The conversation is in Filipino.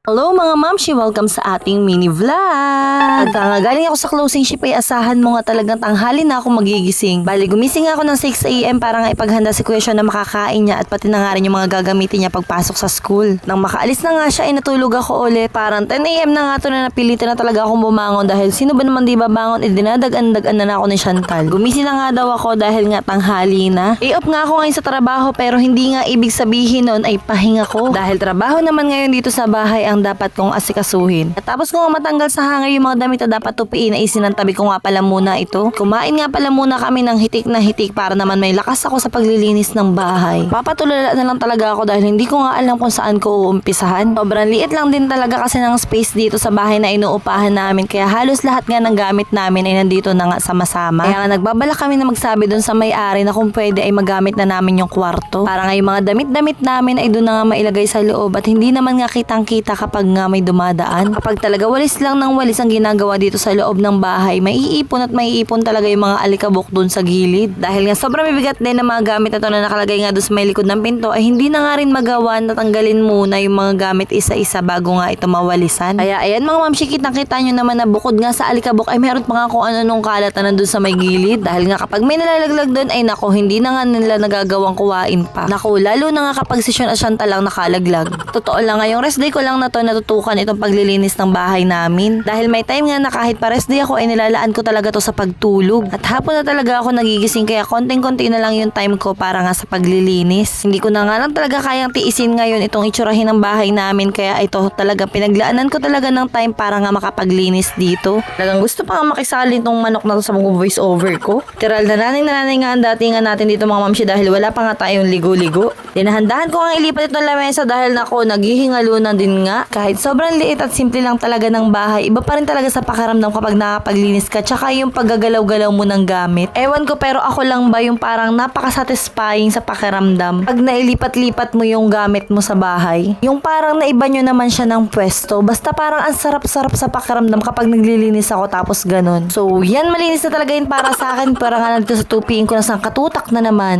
Hello mga mamshi! Welcome sa ating mini vlog! At galing ako sa closing ship ay asahan mo nga talagang tanghali na ako magigising. Bali gumising ako ng 6 AM para nga ipaghanda si Kuya Sean na makakain niya at pati na nga rin yung mga gagamitin niya pagpasok sa school. Nang makaalis na nga siya ay natulog ako ulit. Parang 10 AM na nga to na napilitan na talaga akong bumangon dahil sino ba naman di babangon dinadagan-dagan na ako ni Chantal. Gumising na nga daw ako dahil nga tanghali na. I-off nga ako ngayon sa trabaho pero hindi nga ibig sabihin nun ay pahinga ko. Dahil trabaho naman ngayon dito sa bahay ang dapat kong asikasuhin. At tapos kung matanggal sa hanger yung mga damit na dapat tupiin ay isinantabi ko nga pala muna ito. Kumain nga pala muna kami ng hitik na hitik para naman may lakas ako sa paglilinis ng bahay. Papatulala na lang talaga ako dahil hindi ko nga alam kung saan ko uumpisahan. Sobrang liit lang din talaga kasi ng space dito sa bahay na inuupahan namin kaya halos lahat nga ng gamit namin ay nandito na nga sama-sama. Kaya nga nagbabalak kami na magsabi doon sa may-ari na kung pwede ay magamit na namin yung kwarto. Para nga yung mga damit-damit namin ay doon na nga mailagay sa loob at hindi naman nga kitang-kita kapag nga may dumadaan. Kapag talaga walis lang ng walis ang ginagawa dito sa loob ng bahay, may iipon talaga yung mga alikabok dun sa gilid. Dahil nga sobrang mabigat din ng mga gamit na to na nakalagay nga dun sa may likod ng pinto ay hindi na nga rin magawa na tanggalin muna yung mga gamit isa-isa bago nga ito mawalisan. Kaya ayan mga mamshi, kitang-kita nyo naman na bukod nga sa alikabok ay meron pa nga kung ano-anong kalat na nandun sa may gilid. Dahil nga kapag may nalalaglag dun ay nako, hindi na nga nila nagagawang kuwain pa. Nako, lalo na nga kapag si Sean at Chantal lang nakalaglag. Totoo lang nga, yung rest day ko lang na to natutukan itong paglilinis ng bahay namin. Dahil may time nga na kahit pa rest day ako ay nilalaan ko talaga to sa pagtulog. At hapon na talaga ako nagigising kaya konting-konti na lang yung time ko para nga sa paglilinis. Hindi ko na nga lang talaga kayang tiisin ngayon itong itsurahin ng bahay namin kaya ito talaga pinaglaanan ko talaga ng time para nga makapaglinis dito. Talagang gusto pa nga makisali itong manok na to sa mga voice over ko. Tiral na nanay nga ang datingan natin dito mga mamshi dahil wala pa nga tayong ligo-ligo. Dinahandahan ko ang ilipat itong lamesa dahil nako naghihingalo na din nga. Kahit sobrang liit at simple lang talaga ng bahay, iba pa rin talaga sa pakiramdam kapag nakapaglinis ka tsaka yung paggagalaw-galaw mo ng gamit. Ewan ko pero ako lang ba yung parang napaka-satisfying sa pakiramdam pag nailipat-lipat mo yung gamit mo sa bahay. Yung parang naiba nyo naman siya ng pwesto. Basta parang ang sarap-sarap sa pakiramdam kapag naglilinis ako tapos ganun. So yan, malinis na talaga yun para sa akin. Parang nga nandito sa tupiin ko na sang katutak na naman.